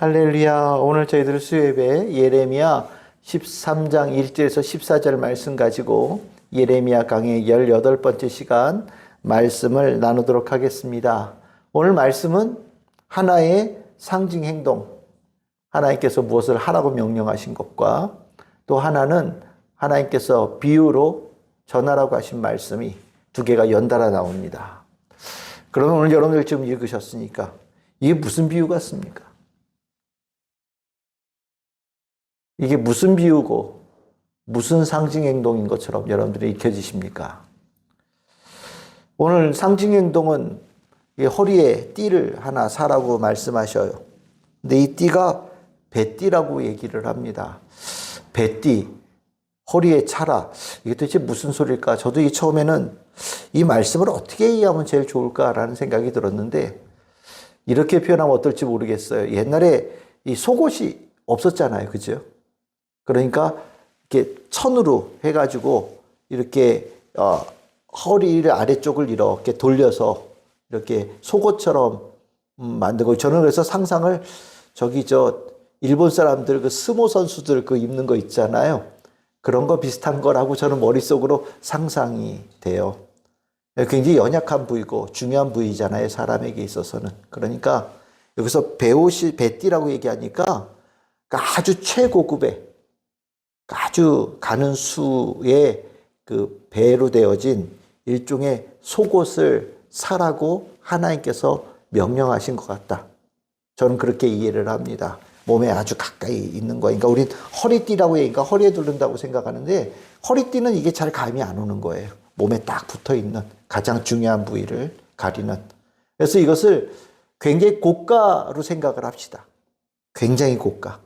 할렐루야. 오늘 저희들 수요예배 예레미야 13장 1절에서 14절 말씀 가지고 예레미야 강의 18번째 시간 말씀을 나누도록 하겠습니다. 오늘 말씀은 하나의 상징 행동, 하나님께서 무엇을 하라고 명령하신 것과 또 하나는 하나님께서 비유로 전하라고 하신 말씀이 두 개가 연달아 나옵니다. 그러면 오늘 여러분들 지금 읽으셨으니까 이게 무슨 비유 같습니까? 이게 무슨 비유고 무슨 상징 행동인 것처럼 여러분들이 익혀지십니까? 오늘 상징 행동은 허리에 띠를 하나 사라고 말씀하셔요. 근데 이 띠가 배띠라고 얘기를 합니다. 배띠, 허리에 차라. 이게 도대체 무슨 소리일까? 저도 이 처음에는 이 말씀을 어떻게 이해하면 제일 좋을까라는 생각이 들었는데 이렇게 표현하면 어떨지 모르겠어요. 옛날에 이 속옷이 없었잖아요. 그죠? 그러니까 이렇게 천으로 해가지고 이렇게 허리를 아래쪽을 이렇게 돌려서 이렇게 속옷처럼 만들고 저는 그래서 상상을 일본 사람들 그 스모 선수들 그 입는 거 있잖아요. 그런 거 비슷한 거라고 저는 머릿속으로 상상이 돼요. 굉장히 연약한 부위고 중요한 부위잖아요. 사람에게 있어서는. 그러니까 여기서 배띠라고 얘기하니까 아주 최고급의 아주 가는 수의 그 배로 되어진 일종의 속옷을 사라고 하나님께서 명령하신 것 같다. 저는 그렇게 이해를 합니다. 몸에 아주 가까이 있는 거니까 우린 허리띠라고 얘기하니까 허리에 두른다고 생각하는데 허리띠는 이게 잘 감이 안 오는 거예요. 몸에 딱 붙어 있는 가장 중요한 부위를 가리는. 그래서 이것을 굉장히 고가로 생각을 합시다. 굉장히 고가.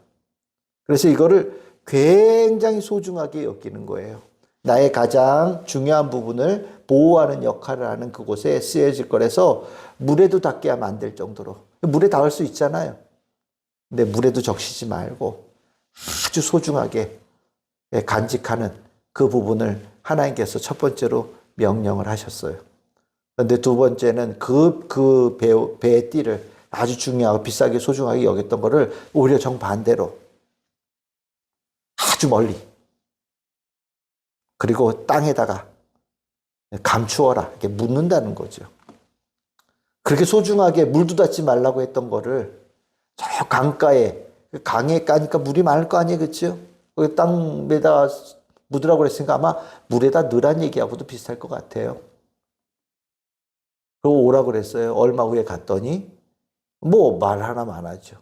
그래서 이거를 굉장히 소중하게 여기는 거예요. 나의 가장 중요한 부분을 보호하는 역할을 하는 그곳에 쓰여질 거라서 물에도 닿게 하면 안 될 정도로. 물에 닿을 수 있잖아요. 근데 물에도 적시지 말고 아주 소중하게 간직하는 그 부분을 하나님께서 첫 번째로 명령을 하셨어요. 그런데 두 번째는 배의 띠를 아주 중요하고 비싸게 소중하게 여겼던 거를 오히려 정반대로 아주 멀리 그리고 땅에다가 감추어라 이렇게 묻는다는 거죠. 그렇게 소중하게 물도 닿지 말라고 했던 거를 저 강가에 강에 까니까 물이 많을 거 아니에요, 그렇죠? 거기 땅에다 묻으라고 그랬으니까 아마 물에다 넣으란 얘기하고도 비슷할 것 같아요. 그리고 오라고 그랬어요. 얼마 후에 갔더니 뭐 말 하나만 안 하죠.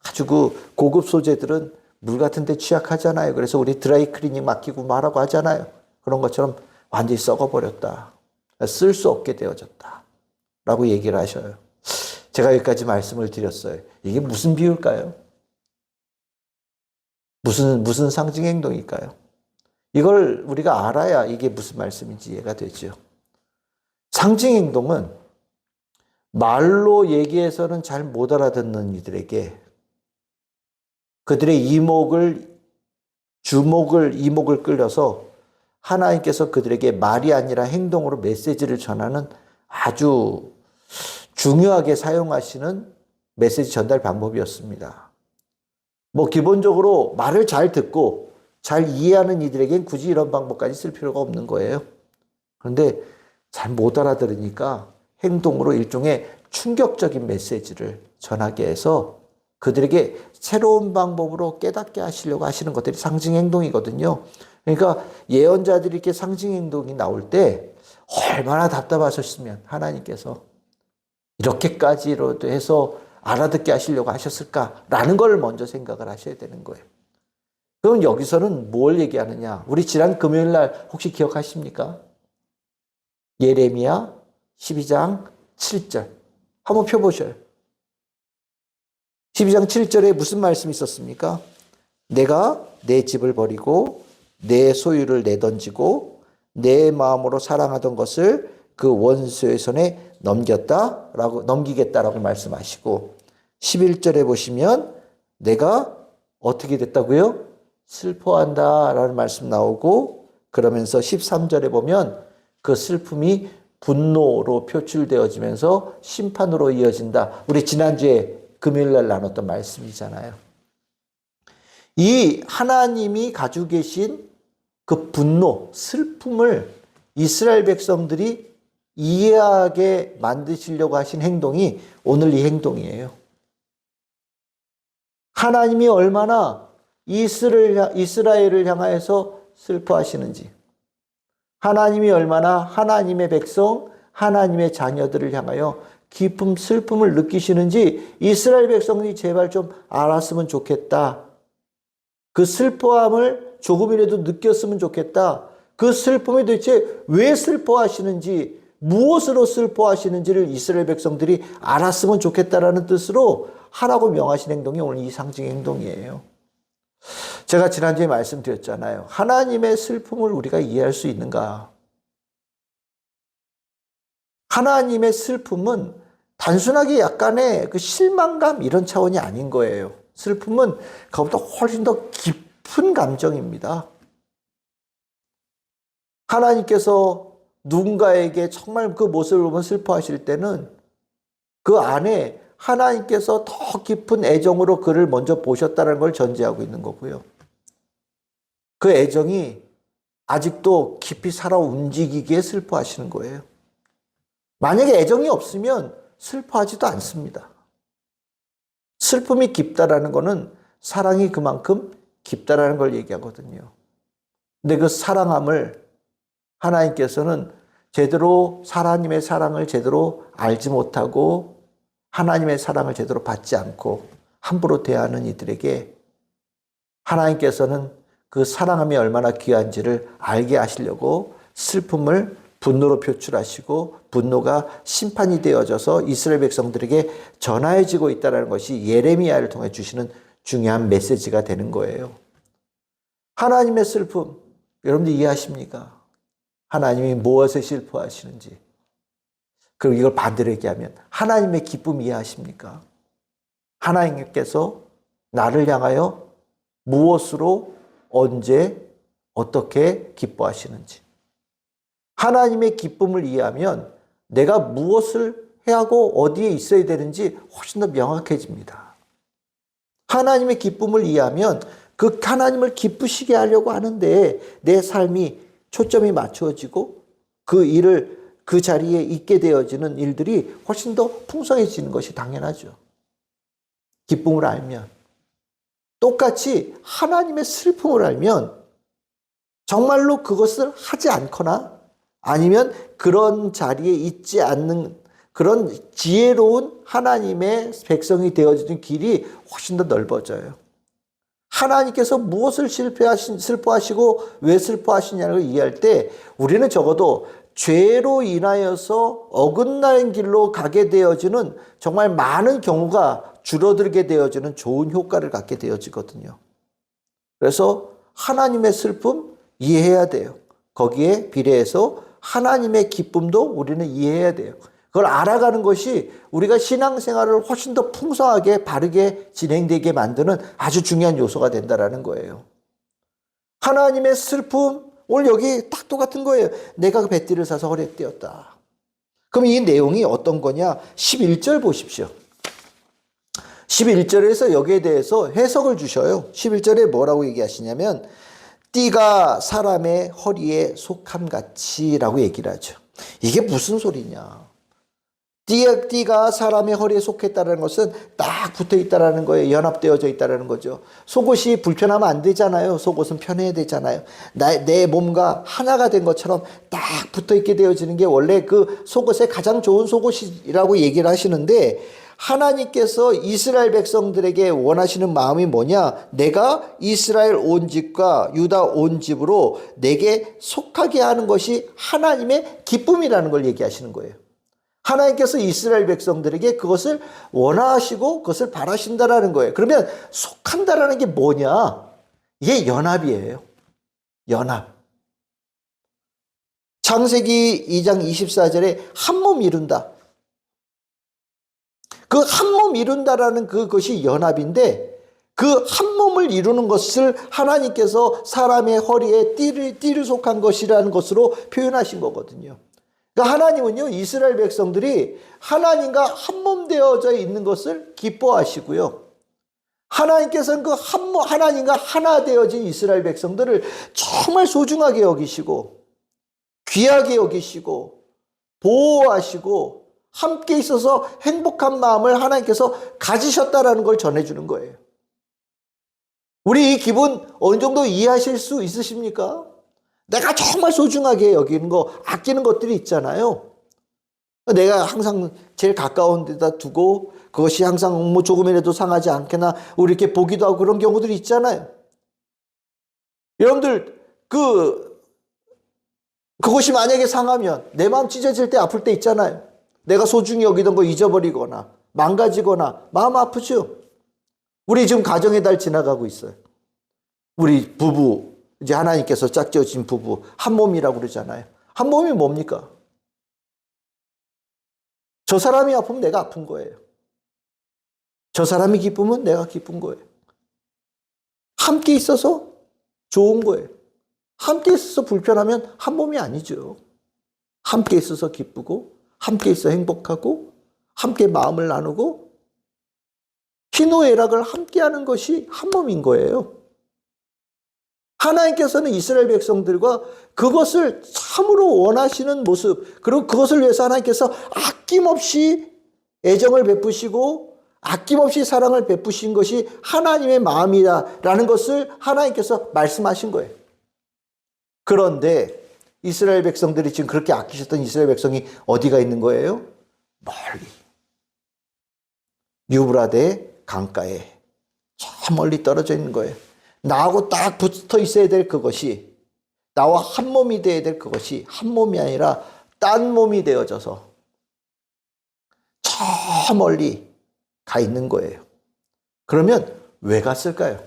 아주 그 고급 소재들은 물 같은 데 취약하잖아요. 그래서 우리 드라이 클리닝 맡기고 말하고 하잖아요. 그런 것처럼 완전히 썩어버렸다. 쓸 수 없게 되어졌다. 라고 얘기를 하셔요. 제가 여기까지 말씀을 드렸어요. 이게 무슨 비유일까요? 무슨 상징 행동일까요? 이걸 우리가 알아야 이게 무슨 말씀인지 이해가 되죠. 상징 행동은 말로 얘기해서는 잘 못 알아듣는 이들에게 그들의 이목을 끌려서 하나님께서 그들에게 말이 아니라 행동으로 메시지를 전하는 아주 중요하게 사용하시는 메시지 전달 방법이었습니다. 뭐 기본적으로 말을 잘 듣고 잘 이해하는 이들에겐 굳이 이런 방법까지 쓸 필요가 없는 거예요. 그런데 잘 못 알아들으니까 행동으로 일종의 충격적인 메시지를 전하게 해서 그들에게 새로운 방법으로 깨닫게 하시려고 하시는 것들이 상징 행동이거든요. 그러니까 예언자들이 이렇게 상징 행동이 나올 때 얼마나 답답하셨으면 하나님께서 이렇게까지로도 해서 알아듣게 하시려고 하셨을까라는 걸 먼저 생각을 하셔야 되는 거예요. 그럼 여기서는 뭘 얘기하느냐? 우리 지난 금요일 날 혹시 기억하십니까? 예레미야 12장 7절. 한번 펴보셔요. 12장 7절에 무슨 말씀이 있었습니까? 내가 내 집을 버리고 내 소유를 내던지고 내 마음으로 사랑하던 것을 그 원수의 손에 넘기겠다라고 말씀하시고 11절에 보시면 내가 어떻게 됐다고요? 슬퍼한다라는 말씀 나오고 그러면서 13절에 보면 그 슬픔이 분노로 표출되어지면서 심판으로 이어진다. 우리 지난주에 금요일날 나눴던 말씀이잖아요. 이 하나님이 가지고 계신 그 분노, 슬픔을 이스라엘 백성들이 이해하게 만드시려고 하신 행동이 오늘 이 행동이에요. 하나님이 얼마나 이스라엘을 향하여서 슬퍼하시는지, 하나님이 얼마나 하나님의 백성, 하나님의 자녀들을 향하여 깊은 슬픔을 느끼시는지 이스라엘 백성들이 제발 좀 알았으면 좋겠다. 그 슬퍼함을 조금이라도 느꼈으면 좋겠다. 그 슬픔이 도대체 왜 슬퍼하시는지, 무엇으로 슬퍼하시는지를 이스라엘 백성들이 알았으면 좋겠다라는 뜻으로 하라고 명하신 행동이 오늘 이 상징 행동이에요. 제가 지난주에 말씀드렸잖아요. 하나님의 슬픔을 우리가 이해할 수 있는가? 하나님의 슬픔은 단순하게 약간의 그 실망감 이런 차원이 아닌 거예요. 슬픔은 그것보다 훨씬 더 깊은 감정입니다. 하나님께서 누군가에게 정말 그 모습을 보면 슬퍼하실 때는 그 안에 하나님께서 더 깊은 애정으로 그를 먼저 보셨다는 걸 전제하고 있는 거고요. 그 애정이 아직도 깊이 살아 움직이기에 슬퍼하시는 거예요. 만약에 애정이 없으면 슬퍼하지도 않습니다. 슬픔이 깊다라는 것은 사랑이 그만큼 깊다라는 걸 얘기하거든요. 근데 그 사랑함을 하나님께서는 제대로 하나님의 사랑을 제대로 알지 못하고 하나님의 사랑을 제대로 받지 않고 함부로 대하는 이들에게 하나님께서는 그 사랑함이 얼마나 귀한지를 알게 하시려고 슬픔을 분노로 표출하시고 분노가 심판이 되어져서 이스라엘 백성들에게 전하여지고 있다는 것이 예레미야를 통해 주시는 중요한 메시지가 되는 거예요. 하나님의 슬픔, 여러분들 이해하십니까? 하나님이 무엇에 슬퍼하시는지. 그리고 이걸 반대로 얘기하면 하나님의 기쁨 이해하십니까? 하나님께서 나를 향하여 무엇으로 언제 어떻게 기뻐하시는지. 하나님의 기쁨을 이해하면 내가 무엇을 해야 하고 어디에 있어야 되는지 훨씬 더 명확해집니다. 하나님의 기쁨을 이해하면 그 하나님을 기쁘시게 하려고 하는데 내 삶이 초점이 맞춰지고 그 일을 그 자리에 있게 되어지는 일들이 훨씬 더 풍성해지는 것이 당연하죠. 기쁨을 알면. 똑같이 하나님의 슬픔을 알면 정말로 그것을 하지 않거나 아니면 그런 자리에 있지 않는 그런 지혜로운 하나님의 백성이 되어지는 길이 훨씬 더 넓어져요. 하나님께서 무엇을 슬퍼하시고 왜 슬퍼하시냐는 걸 이해할 때 우리는 적어도 죄로 인하여서 어긋나는 길로 가게 되어지는 정말 많은 경우가 줄어들게 되어지는 좋은 효과를 갖게 되어지거든요. 그래서 하나님의 슬픔 이해해야 돼요. 거기에 비례해서 하나님의 기쁨도 우리는 이해해야 돼요. 그걸 알아가는 것이 우리가 신앙생활을 훨씬 더 풍성하게 바르게 진행되게 만드는 아주 중요한 요소가 된다는 거예요. 하나님의 슬픔, 오늘 여기 딱 똑같은 거예요. 내가 그 뱃띠를 사서 허리에 띄었다. 그럼 이 내용이 어떤 거냐? 11절 보십시오. 11절에서 여기에 대해서 해석을 주셔요. 11절에 뭐라고 얘기하시냐면 띠가 사람의 허리에 속함같이 라고 얘기를 하죠. 이게 무슨 소리냐? 띠가 사람의 허리에 속했다는 것은 딱 붙어 있다는 거예요. 연합되어져 있다는 거죠. 속옷이 불편하면 안 되잖아요. 속옷은 편해야 되잖아요. 내 몸과 하나가 된 것처럼 딱 붙어 있게 되어지는 게 원래 그 속옷의 가장 좋은 속옷이라고 얘기를 하시는데 하나님께서 이스라엘 백성들에게 원하시는 마음이 뭐냐? 내가 이스라엘 온 집과 유다 온 집으로 내게 속하게 하는 것이 하나님의 기쁨이라는 걸 얘기하시는 거예요. 하나님께서 이스라엘 백성들에게 그것을 원하시고 그것을 바라신다라는 거예요. 그러면 속한다라는 게 뭐냐? 이게 연합이에요. 연합. 창세기 2장 24절에 한 몸 이룬다. 그 한 몸 이룬다라는 그것이 연합인데 그 한 몸을 이루는 것을 하나님께서 사람의 허리에 띠를 속한 것이라는 것으로 표현하신 거거든요. 그러니까 하나님은요, 이스라엘 백성들이 하나님과 한 몸 되어져 있는 것을 기뻐하시고요. 하나님께서는 하나님과 하나 되어진 이스라엘 백성들을 정말 소중하게 여기시고, 귀하게 여기시고, 보호하시고, 함께 있어서 행복한 마음을 하나님께서 가지셨다라는 걸 전해주는 거예요. 우리 이 기분 어느 정도 이해하실 수 있으십니까? 내가 정말 소중하게 여기는 거, 아끼는 것들이 있잖아요. 내가 항상 제일 가까운 데다 두고 그것이 항상 뭐 조금이라도 상하지 않게나 우리 이렇게 보기도 하고 그런 경우들이 있잖아요. 여러분들 그것이 만약에 상하면 내 마음 찢어질 때 아플 때 있잖아요. 내가 소중히 여기던 거 잊어버리거나 망가지거나 마음 아프죠. 우리 지금 가정의 달 지나가고 있어요. 우리 부부, 이제 하나님께서 짝지어진 부부 한 몸이라고 그러잖아요. 한 몸이 뭡니까? 저 사람이 아프면 내가 아픈 거예요. 저 사람이 기쁘면 내가 기쁜 거예요. 함께 있어서 좋은 거예요. 함께 있어서 불편하면 한 몸이 아니죠. 함께 있어서 기쁘고, 함께 있어 행복하고, 함께 마음을 나누고, 희노애락을 함께 하는 것이 한 몸인 거예요. 하나님께서는 이스라엘 백성들과 그것을 참으로 원하시는 모습, 그리고 그것을 위해서 하나님께서 아낌없이 애정을 베푸시고 아낌없이 사랑을 베푸신 것이 하나님의 마음이다라는 것을 하나님께서 말씀하신 거예요. 그런데 이스라엘 백성들이 지금 그렇게 아끼셨던 이스라엘 백성이 어디가 있는 거예요? 멀리. 유브라데 강가에 저 멀리 떨어져 있는 거예요. 나하고 딱 붙어 있어야 될 그것이, 나와 한 몸이 되어야 될 그것이 한 몸이 아니라 딴 몸이 되어져서 저 멀리 가 있는 거예요. 그러면 왜 갔을까요?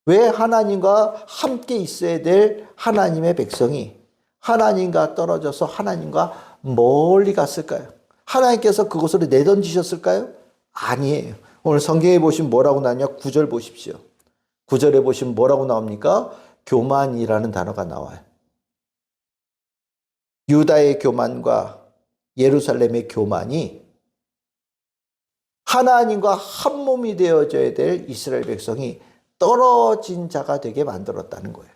왜 하나님과 함께 있어야 될 하나님의 백성이 하나님과 떨어져서 하나님과 멀리 갔을까요? 하나님께서 그곳으로 내던지셨을까요? 아니에요. 오늘 성경에 보시면 뭐라고 나오냐? 9절 보십시오. 9절에 보시면 뭐라고 나옵니까? 교만이라는 단어가 나와요. 유다의 교만과 예루살렘의 교만이 하나님과 한 몸이 되어져야 될 이스라엘 백성이 떨어진 자가 되게 만들었다는 거예요.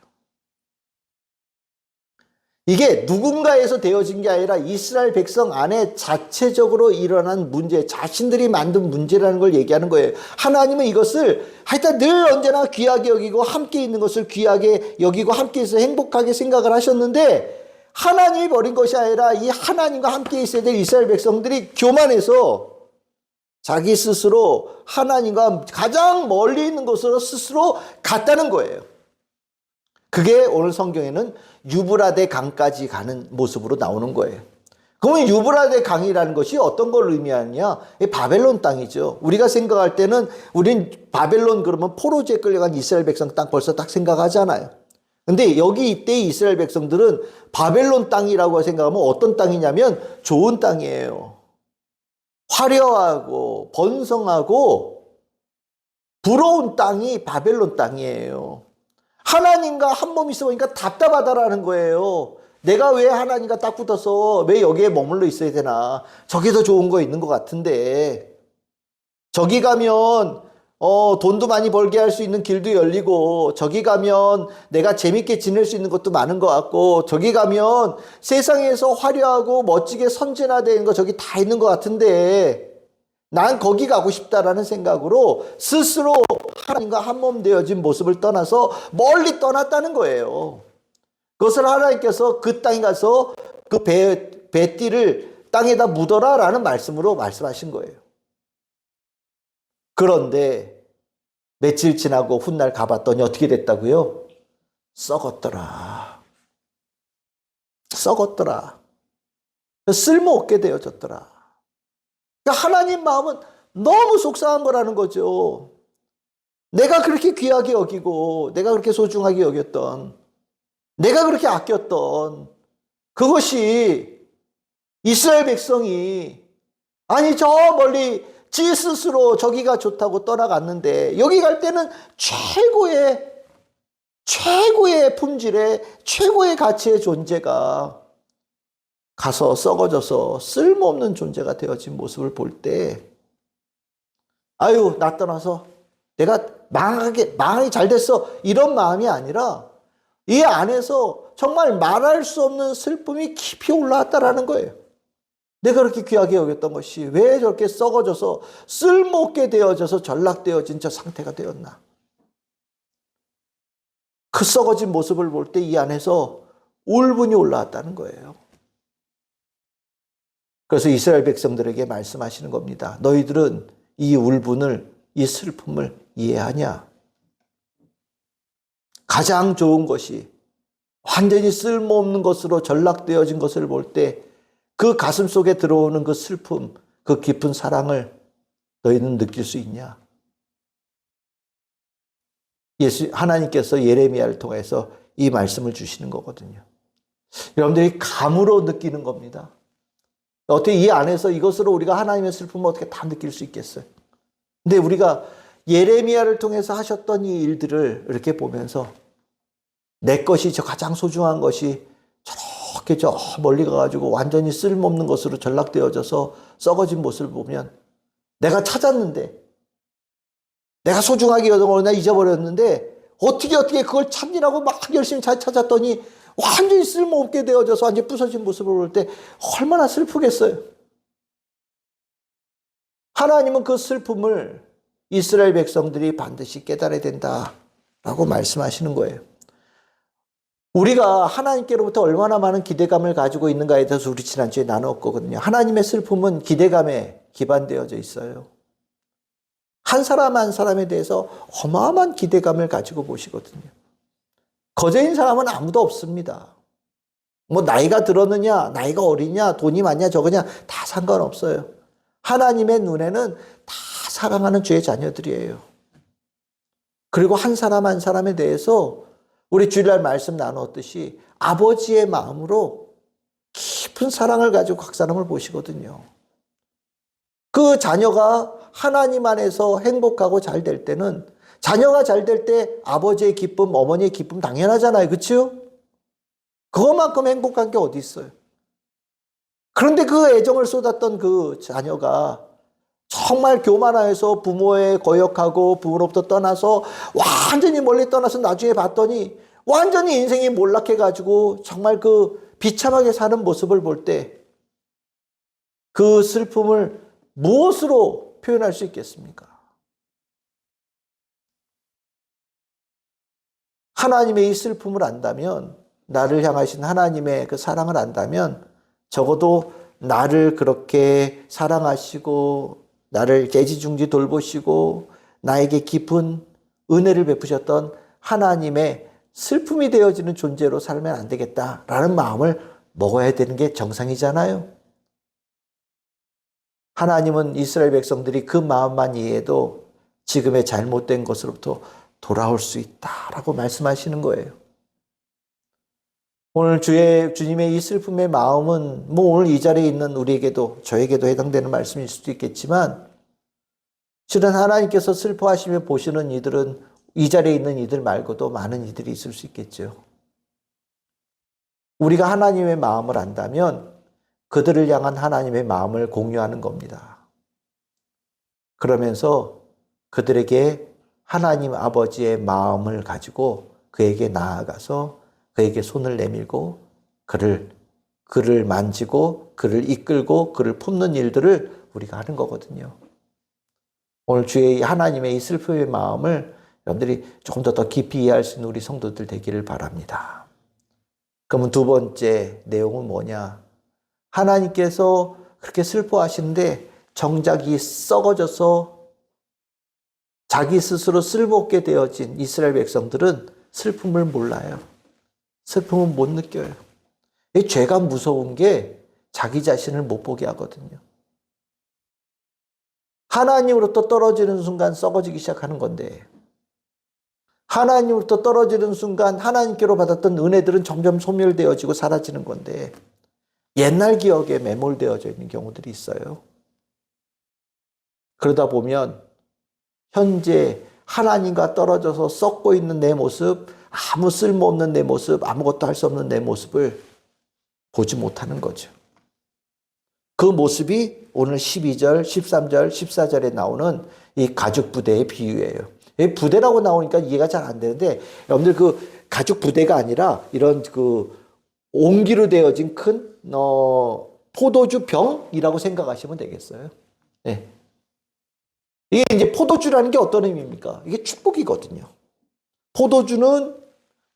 이게 누군가에서 되어진 게 아니라 이스라엘 백성 안에 자체적으로 일어난 문제, 자신들이 만든 문제라는 걸 얘기하는 거예요. 하나님은 이것을 하여튼 늘 언제나 귀하게 여기고 함께 있는 것을 귀하게 여기고 함께 있어 행복하게 생각을 하셨는데, 하나님이 버린 것이 아니라 이 하나님과 함께 있어야 될 이스라엘 백성들이 교만해서 자기 스스로 하나님과 가장 멀리 있는 곳으로 스스로 갔다는 거예요. 그게 오늘 성경에는 유브라데 강까지 가는 모습으로 나오는 거예요. 그러면 유브라데 강이라는 것이 어떤 걸 의미하느냐? 바벨론 땅이죠. 우리가 생각할 때는 우린 바벨론 그러면 포로지에 끌려간 이스라엘 백성 땅 벌써 딱 생각하잖아요. 근데 여기 이때 이스라엘 백성들은 바벨론 땅이라고 생각하면 어떤 땅이냐면 좋은 땅이에요. 화려하고 번성하고 부러운 땅이 바벨론 땅이에요. 하나님과 한 몸이 있어 보니까 답답하다라는 거예요. 내가 왜 하나님과 딱 붙어서 왜 여기에 머물러 있어야 되나? 저기 더 좋은 거 있는 것 같은데. 저기 가면 돈도 많이 벌게 할 수 있는 길도 열리고, 저기 가면 내가 재밌게 지낼 수 있는 것도 많은 것 같고, 저기 가면 세상에서 화려하고 멋지게 선진화되는 거 저기 다 있는 것 같은데 난 거기 가고 싶다라는 생각으로 스스로 하나님과 한 몸 되어진 모습을 떠나서 멀리 떠났다는 거예요. 그것을 하나님께서 그 땅에 가서 그 배띠를 땅에다 묻어라 라는 말씀으로 말씀하신 거예요. 그런데 며칠 지나고 훗날 가봤더니 어떻게 됐다고요? 썩었더라. 썩었더라. 쓸모없게 되어졌더라. 그러니까 하나님 마음은 너무 속상한 거라는 거죠. 내가 그렇게 귀하게 여기고 내가 그렇게 소중하게 여겼던, 내가 그렇게 아꼈던 그것이 이스라엘 백성이 아니 저 멀리 지 스스로 저기가 좋다고 떠나갔는데, 여기 갈 때는 최고의 품질의 최고의 가치의 존재가 가서 썩어져서 쓸모없는 존재가 되어진 모습을 볼 때, 아유, 나 떠나서 내가 망하게 잘 됐어. 이런 마음이 아니라 이 안에서 정말 말할 수 없는 슬픔이 깊이 올라왔다라는 거예요. 내가 그렇게 귀하게 여겼던 것이 왜 저렇게 썩어져서 쓸모없게 되어져서 전락되어진 저 상태가 되었나. 그 썩어진 모습을 볼 때 이 안에서 울분이 올라왔다는 거예요. 그래서 이스라엘 백성들에게 말씀하시는 겁니다. 너희들은 이 울분을, 이 슬픔을 이해하냐? 가장 좋은 것이 완전히 쓸모없는 것으로 전락되어진 것을 볼 때 그 가슴 속에 들어오는 그 슬픔, 그 깊은 사랑을 너희는 느낄 수 있냐? 하나님께서 예레미야를 통해서 이 말씀을 주시는 거거든요. 여러분들이 감으로 느끼는 겁니다. 어떻게 이 안에서 이것으로 우리가 하나님의 슬픔을 어떻게 다 느낄 수 있겠어요? 근데 우리가 예레미야를 통해서 하셨던 이 일들을 이렇게 보면서 내 것이 저 가장 소중한 것이 저렇게 저 멀리 가가지고 완전히 쓸모없는 것으로 전락되어져서 썩어진 모습을 보면 내가 찾았는데, 내가 소중하게 여던 걸 나 잊어버렸는데 어떻게 그걸 찾느라고 막 열심히 잘 찾았더니 완전히 쓸모없게 되어져서 완전히 부서진 모습을 볼 때 얼마나 슬프겠어요. 하나님은 그 슬픔을 이스라엘 백성들이 반드시 깨달아야 된다라고 말씀하시는 거예요. 우리가 하나님께로부터 얼마나 많은 기대감을 가지고 있는가에 대해서 우리 지난주에 나눴거든요. 하나님의 슬픔은 기대감에 기반되어져 있어요. 한 사람 한 사람에 대해서 어마어마한 기대감을 가지고 보시거든요. 거저인 사람은 아무도 없습니다. 뭐 나이가 들었느냐, 나이가 어리냐, 돈이 많냐, 적으냐 다 상관없어요. 하나님의 눈에는 다 사랑하는 주의 자녀들이에요. 그리고 한 사람 한 사람에 대해서 우리 주일날 말씀 나눴듯이 아버지의 마음으로 깊은 사랑을 가지고 각 사람을 보시거든요. 그 자녀가 하나님 안에서 행복하고 잘 될 때는, 자녀가 잘 될 때 아버지의 기쁨, 어머니의 기쁨 당연하잖아요. 그렇죠? 그것만큼 행복한 게 어디 있어요? 그런데 그 애정을 쏟았던 그 자녀가 정말 교만하여서 부모에 거역하고 부모로부터 떠나서 완전히 멀리 떠나서 나중에 봤더니 완전히 인생이 몰락해가지고 정말 그 비참하게 사는 모습을 볼 때 그 슬픔을 무엇으로 표현할 수 있겠습니까? 하나님의 이 슬픔을 안다면, 나를 향하신 하나님의 그 사랑을 안다면 적어도 나를 그렇게 사랑하시고 나를 애지중지 돌보시고 나에게 깊은 은혜를 베푸셨던 하나님의 슬픔이 되어지는 존재로 살면 안 되겠다라는 마음을 먹어야 되는 게 정상이잖아요. 하나님은 이스라엘 백성들이 그 마음만 이해해도 지금의 잘못된 것으로부터 돌아올 수 있다라고 말씀하시는 거예요. 오늘 주님의 이 슬픔의 마음은 뭐 오늘 이 자리에 있는 우리에게도, 저에게도 해당되는 말씀일 수도 있겠지만, 실은 하나님께서 슬퍼하시며 보시는 이들은 이 자리에 있는 이들 말고도 많은 이들이 있을 수 있겠죠. 우리가 하나님의 마음을 안다면 그들을 향한 하나님의 마음을 공유하는 겁니다. 그러면서 그들에게 하나님 아버지의 마음을 가지고 그에게 나아가서 그에게 손을 내밀고 그를 만지고 그를 이끌고 그를 품는 일들을 우리가 하는 거거든요. 오늘 주의 하나님의 이 슬픔의 마음을 여러분들이 조금 더 깊이 이해할 수 있는 우리 성도들 되기를 바랍니다. 그러면 두 번째 내용은 뭐냐? 하나님께서 그렇게 슬퍼하시는데 정작 이 썩어져서 자기 스스로 쓸모없게 되어진 이스라엘 백성들은 슬픔을 몰라요. 슬픔은 못 느껴요. 이 죄가 무서운 게 자기 자신을 못 보게 하거든요. 하나님으로부터 떨어지는 순간 썩어지기 시작하는 건데, 하나님으로부터 떨어지는 순간 하나님께로 받았던 은혜들은 점점 소멸되어지고 사라지는 건데, 옛날 기억에 매몰되어져 있는 경우들이 있어요. 그러다 보면 현재 하나님과 떨어져서 썩고 있는 내 모습, 아무 쓸모없는 내 모습, 아무것도 할 수 없는 내 모습을 보지 못하는 거죠. 그 모습이 오늘 12절, 13절, 14절에 나오는 이 가죽 부대의 비유예요. 부대라고 나오니까 이해가 잘 안 되는데, 여러분들 그 가죽 부대가 아니라 이런 그 옹기로 되어진 큰, 포도주 병이라고 생각하시면 되겠어요. 네. 이게 이제 포도주라는 게 어떤 의미입니까? 이게 축복이거든요. 포도주는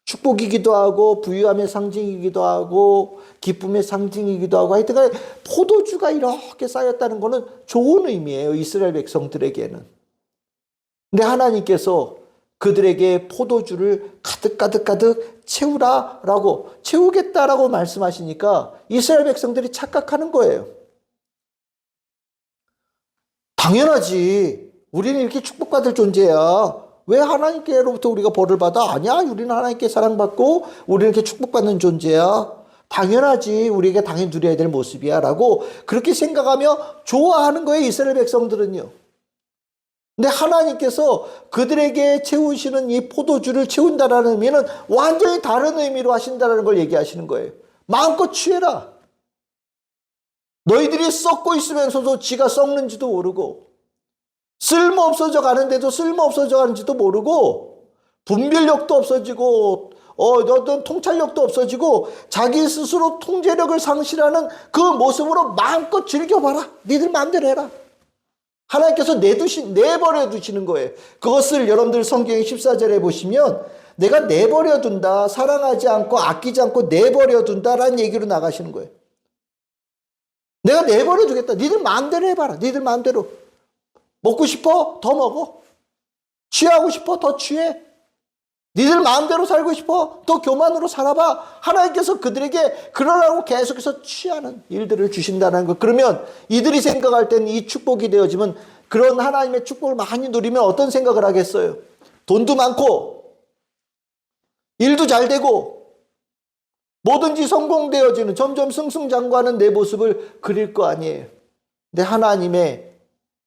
축복이기도 하고 부유함의 상징이기도 하고 기쁨의 상징이기도 하고 하여튼 포도주가 이렇게 쌓였다는 것은 좋은 의미예요. 이스라엘 백성들에게는. 근데 하나님께서 그들에게 포도주를 가득 채우라라고 채우겠다라고 말씀하시니까 이스라엘 백성들이 착각하는 거예요. 당연하지. 우리는 이렇게 축복받을 존재야. 왜 하나님께로부터 우리가 벌을 받아? 아니야. 우리는 하나님께 사랑받고 우리는 이렇게 축복받는 존재야. 당연하지. 우리에게 당연히 누려야 될 모습이야. 라고 그렇게 생각하며 좋아하는 거예요. 이스라엘 백성들은요. 근데 하나님께서 그들에게 채우시는 이 포도주를 채운다라는 의미는 완전히 다른 의미로 하신다는 걸 얘기하시는 거예요. 마음껏 취해라. 너희들이 썩고 있으면서도 지가 썩는지도 모르고 쓸모없어져 가는데도 쓸모없어져 가는지도 모르고 분별력도 없어지고 어떤 통찰력도 없어지고 자기 스스로 통제력을 상실하는 그 모습으로 마음껏 즐겨봐라. 니들 마음대로 해라. 하나님께서 내버려 두시는 거예요. 그것을 여러분들 성경 14절에 보시면 내가 내버려 둔다. 사랑하지 않고 아끼지 않고 내버려 둔다라는 얘기로 나가시는 거예요. 내가 내버려 두겠다. 니들 마음대로 해봐라. 니들 마음대로. 먹고 싶어? 더 먹어. 취하고 싶어? 더 취해. 니들 마음대로 살고 싶어? 더 교만으로 살아봐. 하나님께서 그들에게 그러라고 계속해서 취하는 일들을 주신다는 것. 그러면 이들이 생각할 때는 이 축복이 되어지면 그런 하나님의 축복을 많이 누리면 어떤 생각을 하겠어요? 돈도 많고 일도 잘 되고 뭐든지 성공되어지는 점점 승승장구하는 내 모습을 그릴 거 아니에요. 근데 하나님의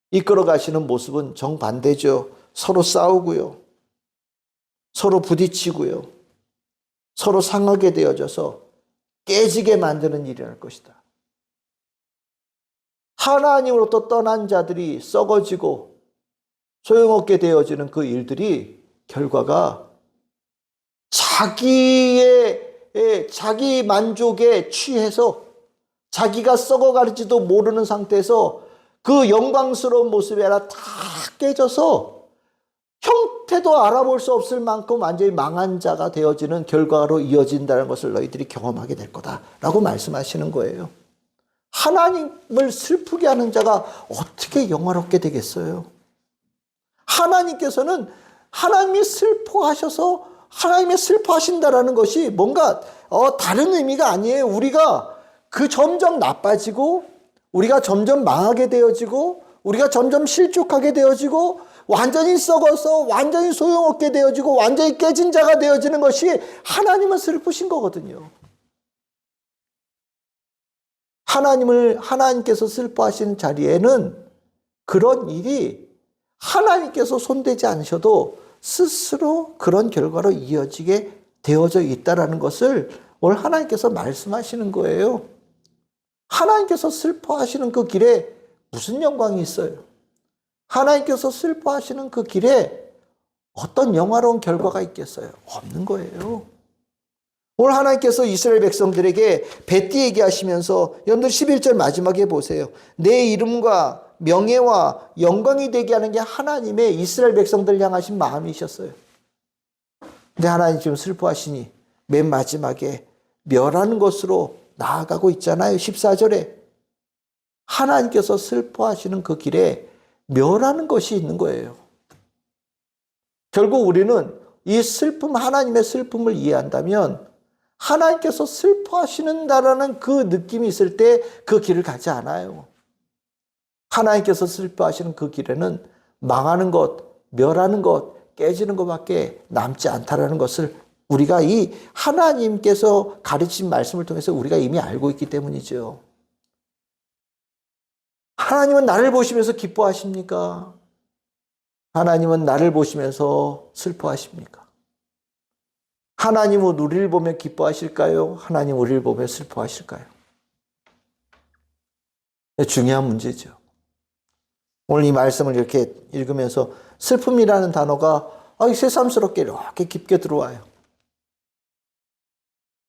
이끌어 가시는 모습은 정반대죠. 서로 싸우고요. 서로 부딪히고요. 서로 상하게 되어져서 깨지게 만드는 일이 날 것이다. 하나님으로부터 떠난 자들이 썩어지고 소용없게 되어지는 그 일들이 결과가 자기 만족에 취해서 자기가 썩어가는지도 모르는 상태에서 그 영광스러운 모습이 아니라 다 깨져서 형태도 알아볼 수 없을 만큼 완전히 망한 자가 되어지는 결과로 이어진다는 것을 너희들이 경험하게 될 거다라고 말씀하시는 거예요. 하나님을 슬프게 하는 자가 어떻게 영화롭게 되겠어요? 하나님께서는 하나님이 슬퍼하셔서 하나님이 슬퍼하신다라는 것이 뭔가 다른 의미가 아니에요. 우리가 점점 나빠지고 우리가 점점 망하게 되어지고 우리가 점점 실족하게 되어지고 완전히 썩어서 완전히 소용없게 되어지고 완전히 깨진 자가 되어지는 것이 하나님은 슬프신 거거든요. 하나님께서 슬퍼하시는 자리에는 그런 일이 하나님께서 손대지 않으셔도 스스로 그런 결과로 이어지게 되어져 있다는 것을 오늘 하나님께서 말씀하시는 거예요. 하나님께서 슬퍼하시는 그 길에 무슨 영광이 있어요? 하나님께서 슬퍼하시는 그 길에 어떤 영화로운 결과가 있겠어요? 없는 거예요. 오늘 하나님께서 이스라엘 백성들에게 벳디 얘기하시면서 여러분들 11절 마지막에 보세요. 내 이름과 명예와 영광이 되게 하는 게 하나님의 이스라엘 백성들 향하신 마음이셨어요. 근데 하나님 지금 슬퍼하시니 맨 마지막에 멸하는 것으로 나아가고 있잖아요. 14절에. 하나님께서 슬퍼하시는 그 길에 멸하는 것이 있는 거예요. 결국 우리는 이 슬픔, 하나님의 슬픔을 이해한다면 하나님께서 슬퍼하시는다라는 그 느낌이 있을 때 그 길을 가지 않아요. 하나님께서 슬퍼하시는 그 길에는 망하는 것, 멸하는 것, 깨지는 것밖에 남지 않다라는 것을 우리가 이 하나님께서 가르친 말씀을 통해서 우리가 이미 알고 있기 때문이죠. 하나님은 나를 보시면서 기뻐하십니까? 하나님은 나를 보시면서 슬퍼하십니까? 하나님은 우리를 보며 기뻐하실까요? 하나님 우리를 보며 슬퍼하실까요? 중요한 문제죠. 오늘 이 말씀을 이렇게 읽으면서 슬픔이라는 단어가 새삼스럽게 이렇게 깊게 들어와요.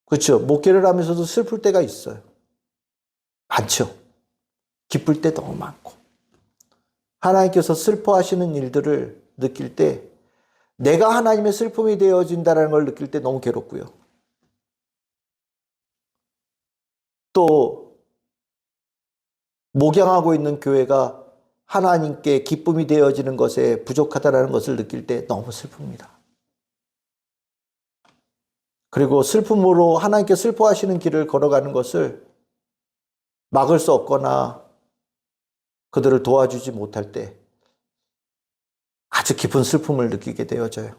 그렇죠. 목회를 하면서도 슬플 때가 있어요. 많죠. 기쁠 때 너무 많고. 하나님께서 슬퍼하시는 일들을 느낄 때 내가 하나님의 슬픔이 되어진다는 걸 느낄 때 너무 괴롭고요. 또 목양하고 있는 교회가 하나님께 기쁨이 되어지는 것에 부족하다는 것을 느낄 때 너무 슬픕니다. 그리고 슬픔으로 하나님께 슬퍼하시는 길을 걸어가는 것을 막을 수 없거나 그들을 도와주지 못할 때 아주 깊은 슬픔을 느끼게 되어져요.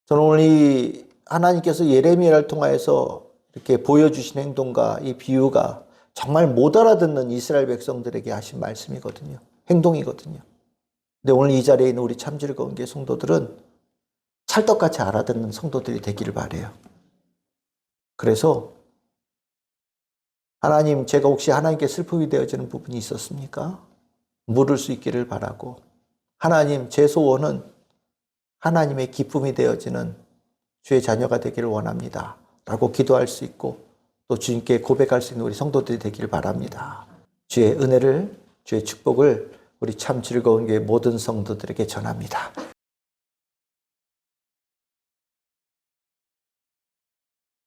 저는 오늘 이 하나님께서 예레미야를 통하여서 이렇게 보여주신 행동과 이 비유가 정말 못 알아듣는 이스라엘 백성들에게 하신 말씀이거든요. 행동이거든요. 근데 오늘 이 자리에 있는 우리 참즐거운 교회 성도들은 찰떡같이 알아듣는 성도들이 되기를 바라요. 그래서 하나님, 제가 혹시 하나님께 슬픔이 되어지는 부분이 있었습니까? 물을 수 있기를 바라고, 하나님, 제 소원은 하나님의 기쁨이 되어지는 주의 자녀가 되기를 원합니다. 라고 기도할 수 있고 또 주님께 고백할 수 있는 우리 성도들이 되기를 바랍니다. 주의 은혜를, 주의 축복을 우리 참 즐거운 교회 모든 성도들에게 전합니다.